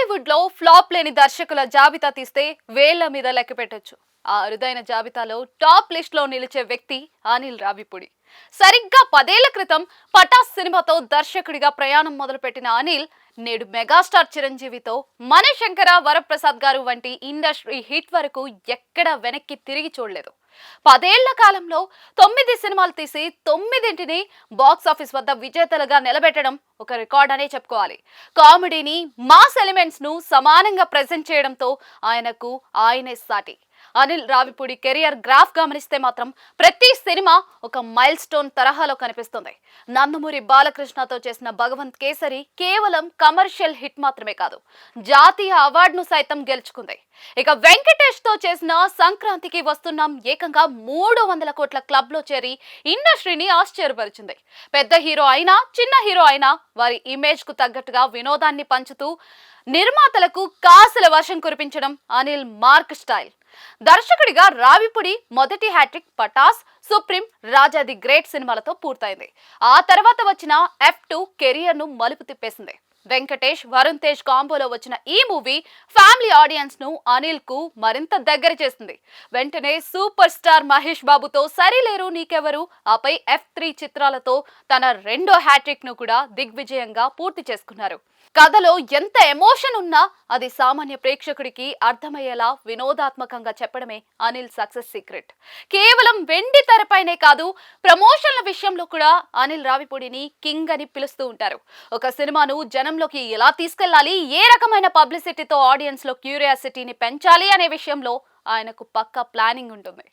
టాలీవుడ్ లో ఫ్లాప్ లేని దర్శకుల జాబితా తీస్తే వేళ్ల మీద లెక్క పెట్టొచ్చు. ఆ అరుదైన జాబితాలో టాప్ లిస్ట్ లో నిలిచే వ్యక్తి అనిల్ రావిపూడి. సరిగ్గా 10 ఏళ్ల క్రితం పటాస్ సినిమాతో దర్శకుడిగా ప్రయాణం మొదలుపెట్టిన అనిల్ నేడు మెగాస్టార్ చిరంజీవితో మనశంకర వరప్రసాద్ గారు వంటి ఇండస్ట్రీ హిట్ వరకు ఎక్కడా వెనక్కి తిరిగి చూడలేదు. 10 ఏళ్ల కాలంలో 9 సినిమాలు తీసి 9ంటిని బాక్స్ ఆఫీస్ వద్ద విజేతలుగా నిలబెట్టడం ఒక రికార్డ్ అనే చెప్పుకోవాలి. కామెడీని, మాస్ ఎలిమెంట్స్ ను సమానంగా ప్రెజెంట్ చేయడంతో ఆయనకు ఆయనే సాటి. అనిల్ రావిపూడి కెరియర్ గ్రాఫ్ గమనిస్తే మాత్రం ప్రతి సినిమా ఒక మైల్ స్టోన్ తరహాలో కనిపిస్తుంది. నందమూరి బాలకృష్ణతో చేసిన భగవంత్ కేసరి కేవలం కమర్షియల్ హిట్ మాత్రమే కాదు, జాతీయ అవార్డును సైతం గెలుచుకుంది. ఇక వెంకటేష్ తో చేసిన సంక్రాంతికి వస్తున్నాం ఏకంగా 300 కోట్ల క్లబ్ లో చేరి ఇండస్ట్రీని ఆశ్చర్యపరిచింది. పెద్ద హీరో అయినా, చిన్న హీరో అయినా వారి ఇమేజ్ కు తగ్గట్టుగా వినోదాన్ని పంచుతూ నిర్మాతలకు కాసుల వర్షం కురిపించడం అనిల్ మార్క్ స్టైల్. దర్శకుడిగా రావిపూడి మొదటి hat trick Pataas, Supreme, Raja the Great సినిమాలతో పూర్తయింది. ఆ తర్వాత వచ్చిన F2 కెరియర్ ను మలుపు తిప్పేసింది. వెంకటేష్, వరుణ్ తేజ్ కాంబోలో వచ్చిన ఈ మూవీ ఫ్యామిలీ ఆడియన్స్ ను అనిల్ కు మరింత దగ్గర చేసింది. వెంటనే సూపర్ స్టార్ మహేష్ బాబుతో సరిలేరు నీకెవరు, ఆపై F3 చిత్రాలతో తన రెండో హ్యాట్రిక్ ను కూడా దిగ్విజయంగా పూర్తి చేసుకున్నారు. కథలో ఎంత ఎమోషన్ ఉన్నా అది సామాన్య ప్రేక్షకుడికి అర్థమయ్యేలా వినోదాత్మకంగా చెప్పడమే అనిల్ సక్సెస్ సీక్రెట్. కేవలం వెండి తెరపైనే కాదు, ప్రమోషన్ల విషయంలో కూడా అనిల్ రావిపూడిని కింగ్ అని పిలుస్తూ ఉంటారు. ఒక సినిమాను జనంలోకి ఎలా తీసుకెళ్లాలి, ఏ రకమైన పబ్లిసిటీతో ఆడియన్స్ లో క్యూరియాసిటీని పెంచాలి అనే విషయంలో ఆయనకు పక్కా ప్లానింగ్ ఉంటుంది.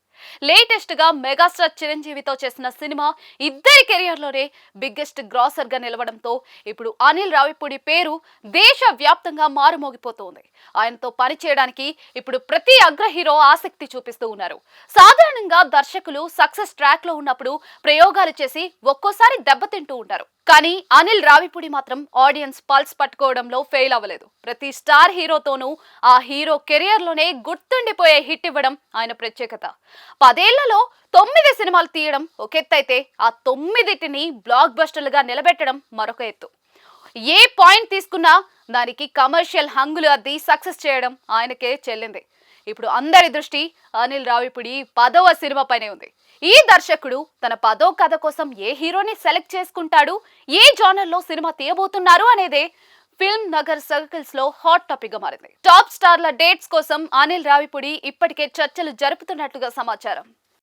లేటెస్ట్ గా మెగాస్టార్ చిరంజీవితో చేసిన సినిమా ఇద్దరి కెరియర్ లోనే బిగ్గెస్ట్ గ్రాసర్ గా నిలవడంతో ఇప్పుడు అనిల్ రావిపూడి పేరు దేశ వ్యాప్తంగా మారుమోగిపోతోంది. ఆయనతో పనిచేయడానికి ఇప్పుడు ప్రతి అగ్ర హీరో ఆసక్తి చూపిస్తూ ఉన్నారు. సాధారణంగా దర్శకులు సక్సెస్ ట్రాక్ లో ఉన్నప్పుడు ప్రయోగాలు చేసి ఒక్కోసారి దెబ్బతింటూ ఉంటారు. కానీ అనిల్ రావిపూడి మాత్రం ఆడియన్స్ పల్స్ పట్టుకోవడంలో ఫెయిల్ అవ్వలేదు. ప్రతి స్టార్ హీరోతోనూ ఆ హీరో కెరియర్ లోనే గుర్తుండిపోయే హిట్ ఇవ్వడం ఆయన ప్రత్యేకత. 10 ఏళ్లలో 9 సినిమాలు తీయడం ఒక ఎత్తైతే, ఆ 9టిని బ్లాక్ బస్టర్లుగా నిలబెట్టడం మరొక ఎత్తు. ఏ పాయింట్ తీసుకున్నా దానికి కమర్షియల్ హంగులు అద్ది సక్సెస్ చేయడం ఆయనకే చెల్లింది. ఇప్పుడు అందరి దృష్టి అనిల్ రావిపూడి 10వ సినిమా పైనే ఉంది. ఈ దర్శకుడు తన 10వ కథ కోసం ఏ హీరోని సెలెక్ట్ చేసుకుంటాడు, ఏ జానర్ లో సినిమా తీయబోతున్నారు అనేదే ఫిల్మ్ నగర్ సర్కిల్స్ లో హాట్ టాపిక్ గా మారింది. టాప్ స్టార్ల డేట్స్ కోసం అనిల్ రావిపూడి ఇప్పటికే చర్చలు జరుపుతున్నట్లుగా సమాచారం.